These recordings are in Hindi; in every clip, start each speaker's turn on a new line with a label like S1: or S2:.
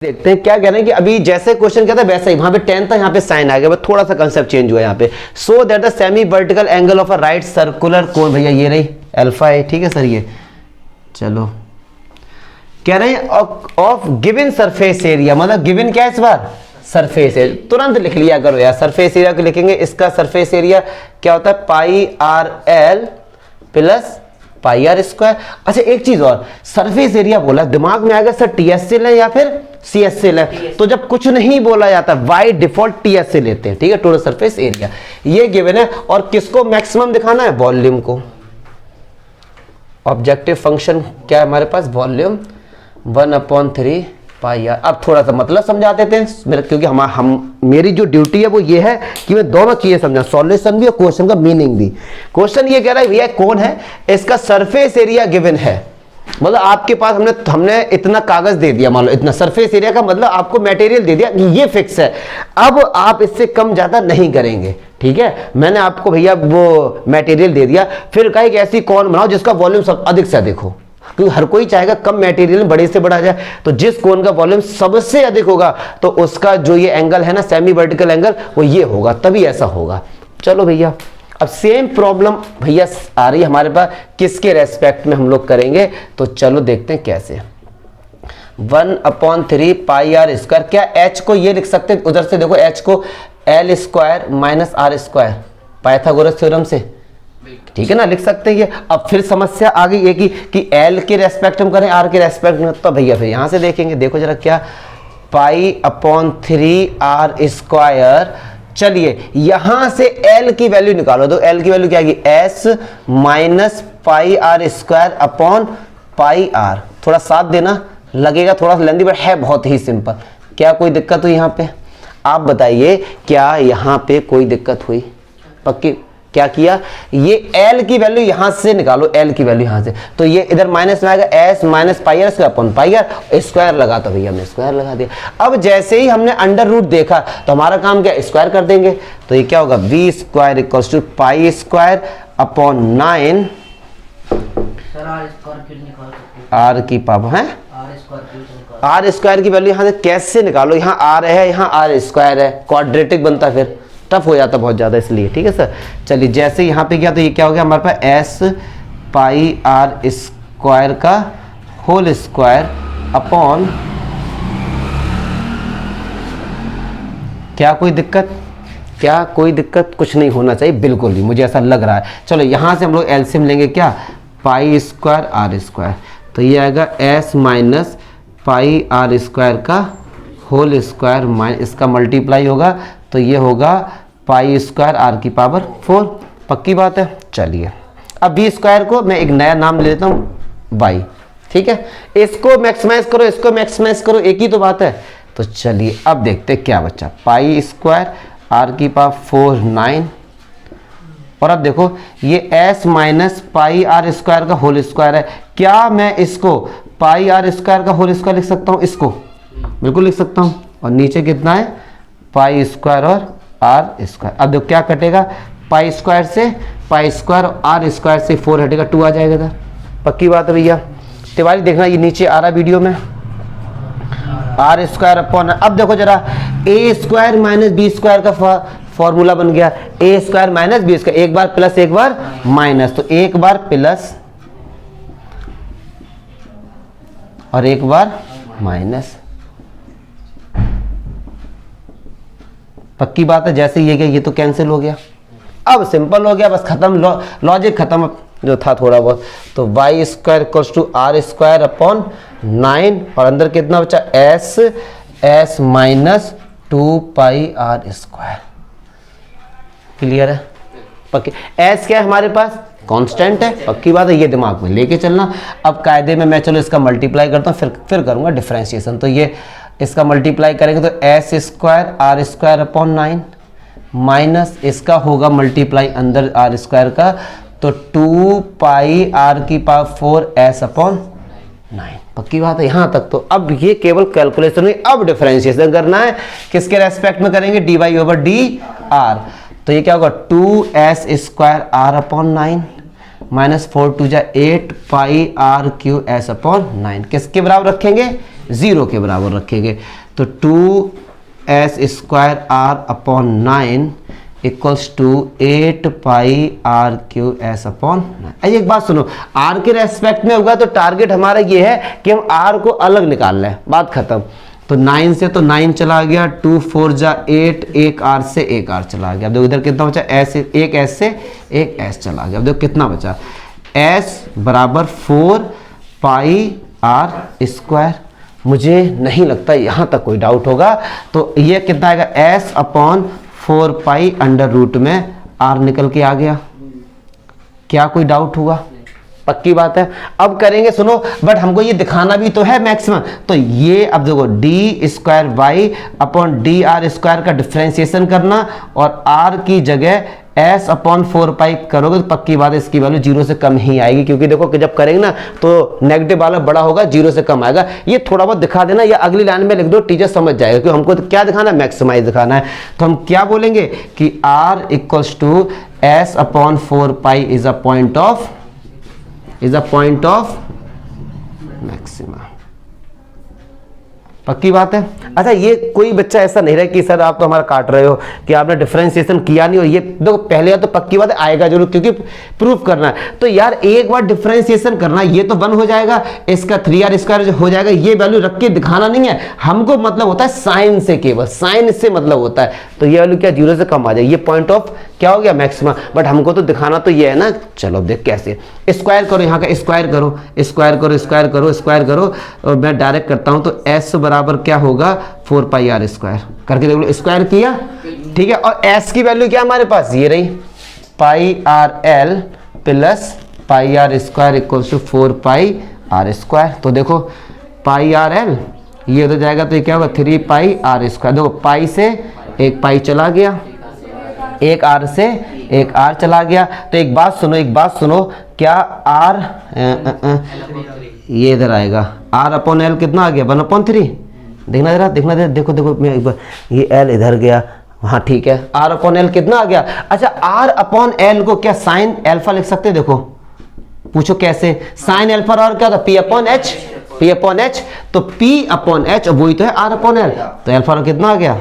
S1: देखते हैं क्या कह रहे हैं कि अभी जैसे क्वेश्चन क्या था वैसे ही वहां पे 10 था, यहाँ पे साइन आ गया, बस थोड़ा सा कंसेप्ट चेंज हुआ यहाँ पे। So that the semi vertical angle of a right circular cone, भैया ये रही अल्फा है, ठीक है सर। ये चलो कह रहे हैं ऑफ गिवन सरफेस एरिया, मतलब गिवन क्या है इस बार, सरफेस एरिया। तुरंत लिख लिया करो यार, सरफेस एरिया को लिखेंगे, इसका सरफेस एरिया क्या होता है, pi r l plus pi are square. अच्छा एक चीज और, सरफेस एरिया बोला, दिमाग में आ गया सर टीएसएल है या फिर सीएसएल है, तो जब कुछ नहीं बोला जाता बाय डिफॉल्ट टीएसएल लेते हैं, ठीक है, टोटल सरफेस एरिया ये गिवन है। और किसको मैक्सिमम दिखाना है, वॉल्यूम को। ऑब्जेक्टिव फंक्शन क्या है हमारे पास, वॉल्यूम 1/3 पाई आर। अब थोड़ा सा मतलब समझा देते हैं मेरा, क्योंकि मेरी जो ड्यूटी है वो ये है कि मैं दोनों चीजें समझा, सॉल्यूशन भी और क्वेश्चन का मीनिंग भी। क्वेश्चन ये कह रहा है भैया कौन है, इसका सरफेस एरिया गिवन है, मतलब आपके पास हमने इतना कागज दे दिया, मान लो इतना सरफेस एरिया का, मतलब आपको मटेरियल दे दिया, ये फिक्स है। अब आप इससे कम ज्यादा नहीं करेंगे, ठीक है। मैंने आपको भैया वो मटेरियल दे दिया, फिर कहा कि ऐसी कौन बनाओ जिसका वॉल्यूम सब अधिक से अधिक हो, क्योंकि हर कोई चाहेगा कम मटेरियल में बड़े से बड़ा जाए। तो जिस कोन का वॉल्यूम सबसे अधिक होगा तो उसका जो ये एंगल है ना, सेमी वर्टिकल एंगल, वो ये होगा, तभी ऐसा होगा। चलो भैया अब सेम प्रॉब्लम भैया आ रही है हमारे पास, किसके रेस्पेक्ट में हम लोग करेंगे, तो चलो देखते हैं कैसे। 1/3 पाई आर स्क्वायर, क्या एच को ये लिख सकते हैं, उधर से देखो एच को L square minus R square, Pythagoras theorem से, ठीक है ना, लिख सकते हैं ये। अब फिर समस्या आ गई है कि एल के रेस्पेक्ट में करें, आर के रेस्पेक्ट में, तो भैया फिर यहां से देखेंगे, देखो जरा क्या, पाई/3 आर स्क्वायर। चलिए यहां से L की वैल्यू निकालो, तो L की वैल्यू क्या आएगी, S minus pi are square upon pi R. थोड़ा साथ देना, लगेगा थोड़ा सा लेंदी बट है बहुत ही सिंपल। क्या कोई दिक्कत हुई यहाँ पे, आप बताइए, क्या यहाँ पे कोई दिक्कत हुई, पक्की। क्या किया, ये L की वैल्यू यहां से निकालो, L की वैल्यू यहां से, तो ये इधर माइनस में आएगा, S minus pi are square upon pi are, square लगा, तो भैया हमने स्क्वायर लगा दिया। अब जैसे ही हमने अंडर रूट देखा तो हमारा काम क्या, स्क्वायर कर देंगे, तो ये क्या होगा, v square equals to pi square upon 9 R की पावर है, आर स्क्वायर की वैल्यू यहां से कैसे निकालो, यहां आर है, यहां आर स्क्वायर है, क्वाड्रेटिक बनता, फिर टफ हो जाता बहुत ज्यादा, इसलिए ठीक है सर। चलिए जैसे यहां पे गया तो ये क्या हो गया हमारे पास, एस पाई आर स्क्वायर का होल स्क्वायर अपॉन, क्या कोई दिक्कत, क्या कोई दिक्कत, कुछ नहीं होना चाहिए बिल्कुल भी, मुझे ऐसा लग रहा है। चलो यहां से हम लोग एलसीएम लेंगे, क्या, पाई स्क्वायर आर स्क्वायर, तो ये आएगा S minus pi are square का होल स्क्वायर माइनस इसका मल्टीप्लाई होगा, तो ये होगा पाई स्क्वायर आर की पावर 4। पक्की बात है। चलिए अब बी स्क्वायर को मैं एक नया नाम ले लेता हूं वाई, ठीक है, इसको मैक्सिमाइज करो, इसको मैक्सिमाइज करो, एक ही तो बात है। तो चलिए अब देखते हैं क्या बच्चा, पाई स्क्वायर आर की पावर 4 9, और अब देखो ये s minus pi are square का होल स्क्वायर है, क्या मैं इसको पाई आर स्क्वायर का होल स्क्वायर लिख सकता हूं, इसको बिल्कुल लिख सकता हूं, और नीचे कितना है, पाई स्क्वायर और आर स्क्वायर। अब देखो क्या कटेगा, पाई स्क्वायर से पाई स्क्वायर, आर स्क्वायर से 4 हटेगा, 2 आ जाएगा था। पक्की बात है भैया। तिवारी देखना ये नीचे आ रहा वीडियो में, आर स्क्वायर अपॉन, अब देखो जरा ए स्क्वायर माइनस बी स्क्वायर का फॉर्मूला बन गया, ए स्क्वायर माइनस बी स्क्वायर, एक बार प्लस एक बार माइनस, तो एक बार प्लस और एक बार माइनस। पक्की बात है, जैसे ये गया ये तो कैंसिल हो गया, अब सिंपल हो गया, बस खत्म, लॉजिक खत्म जो था थोड़ा बहुत। तो Y square equals to R square upon 9, और अंदर कितना बचा, S minus 2 pi are square. Clear है, पक्की। एस क्या है हमारे पास, कांस्टेंट है, पक्की बात है, ये दिमाग में लेके चलना। अब कायदे में मैं चलो इसका मल्टीप्लाई करता हूँ, फिर करूंगा डिफरेंशिएशन। तो ये इसका मल्टीप्लाई करेंगे तो S square R square upon 9 minus इसका होगा मल्टीप्लाई अंदर आर स्क्वायर का, तो 2 पाई आर की पावर 4 एस अपॉन 9। पक्की बात है यहां तक। तो अब ये केवल कैलकुलेशन में, अब डिफरेंशिएशन करना है, किसके रेस्पेक्ट में करेंगे, D Y over D R. तो ये क्या होगा, 2s square are upon 9 minus 4 2 जा 8 पाई आर क्यू एस अपॉन 9, किसके बराबर रखेंगे, 0 के बराबर रखेंगे। तो 2s² r/9 equals to 8 pi r³s/9। एक बात सुनो, r के रेस्पेक्ट में होगा तो टारगेट हमारा ये है कि हम r को अलग निकाल लें, बात खत्म। तो 9 से तो 9 चला गया, 2 4 जा 8, एक r से एक r चला गया। अब देखो इधर कितना बचा, एक s से एक s चला गया। अब देखो कितना बचा, s बराबर 4 पाई r²। मुझे नहीं लगता यहाँ तक कोई डाउट होगा। तो ये कितना आएगा, s/4 पाई अंडर रूट में r निकल के आ गया। क्या कोई डाउट हुआ? पक्की बात है। अब करेंगे सुनो, बट हमको ये दिखाना भी तो है मैक्सिमम। तो ये अब देखो d²y/dr² का डिफरेंशिएशन करना और r की जगह s/4 पाई करोगे तो पक्की बात है इसकी वैल्यू 0 से कम ही आएगी, क्योंकि देखो कि जब करेंगे ना तो नेगेटिव वाला बड़ा होगा, 0 से कम आएगा। ये थोड़ा बहुत दिखा देना या अगली लाइन में लिख दो, टीचर समझ जाएगा। क्योंकि हमको तो क्या दिखाना है, मैक्सिमाइज दिखाना है। तो हम क्या बोलेंगे कि r equals to s/4 pi is a point of maxima. पक्की बात है। अच्छा, ये कोई बच्चा ऐसा नहीं रहे कि सर आप तो हमारा काट रहे हो कि आपने डिफरेंशिएशन किया नहीं, और ये देखो पहले तो पक्की बात है आएगा जरूर, क्योंकि प्रूफ करना है। तो यार एक बार डिफरेंशिएशन करना, ये तो 1 हो जाएगा, इसका 3r² हो जाएगा। ये वैल्यू रख के दिखाना नहीं है हमको, मतलब होता है साइन से, केवल साइन से मतलब होता है। तो ये वैल्यू क्या 0 से कम आ जाए, ये पॉइंट ऑफ क्या हो गया, मैक्सिमा। बट हमको तो दिखाना तो ये है ना। चलो देख कैसे, स्क्वायर करो, यहाँ का स्क्वायर करो, स्क्वायर करो, स्क्वायर करो, स्क्वायर करो, और मैं डायरेक्ट करता हूं। तो s बराबर क्या होगा, 4 पाई r² करके देख लो, स्क्वायर किया, ठीक है। और s की वैल्यू क्या हमारे पास, ये रही pi rl plus pi r² equals to 4 pi r²। तो देखो पाई rl ये हो जाएगा, तो ये क्या होगा 3 पाई r²। देखो पाई से एक पाई चला गया, एक r से एक r चला गया। तो एक बात सुनो, क्या r ये इधर आएगा, r/l कितना आ गया, 1/3। देखना जरा, देखो मैं एक बार, ये l इधर गया, हाँ ठीक है, r/l कितना आ गया। अच्छा, r/l को क्या साइन अल्फा लिख सकते हैं? देखो पूछो कैसे, साइन अल्फा और क्या था, p/h। तो p/h वही तो है r/l। तो अल्फा कितना आ गया,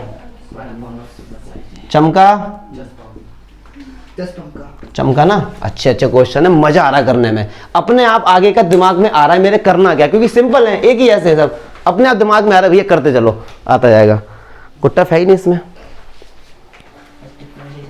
S1: चमका ना। अच्छे क्वेश्चन है, मजा आ रहा करने में, अपने आप आगे का दिमाग में आ रहा है मेरे, करना क्या, क्योंकि सिंपल है, एक ही ऐसे सब अपने आप दिमाग में आ रहा है, भैया करते चलो, आता जाएगा, कुछ टफ है ही नहीं इसमें।